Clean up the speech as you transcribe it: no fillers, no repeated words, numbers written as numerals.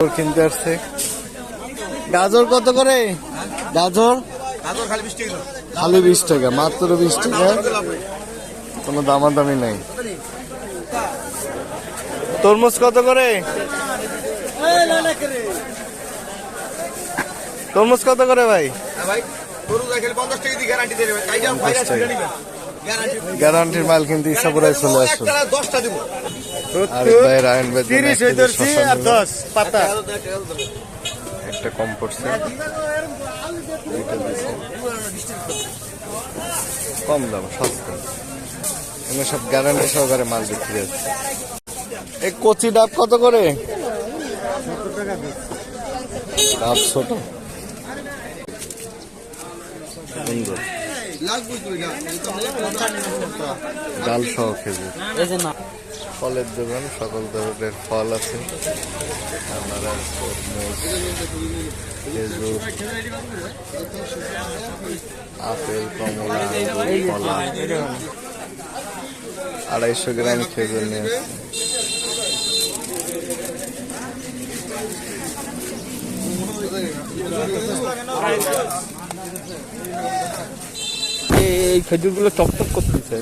কিনতে আসছে। গাজর কত করে? গাজর খালি 20 টাকা, মাত্র 20 টাকা, কোনো দামাদামি নাই। তরমুজ কত করে? তরমুজ কত করে ভাই? গ্যারান্টির মাল কিন্তু ইসাপুরায় চলে আসুন। আরিফ ভাই রায়ন ভাই একটা কম পড়ছে, কম দাম, সস্তা, এগুলো সব গ্যারান্টি সহকারে মাল বিক্রি হচ্ছে। এই কচি ডাব কত করে? ডাব ছোট সুন্দর, ডাল সহ খেজুর। ফলের দোকান, সকল ধরনের ফল আছে, আনারস, তরমুজ, খেজুর, আপেল, কমলা, কলা। 250 গ্রাম খেজুর নিয়ে আসছে। এই খেজুর গুলো চকচক করতেছে।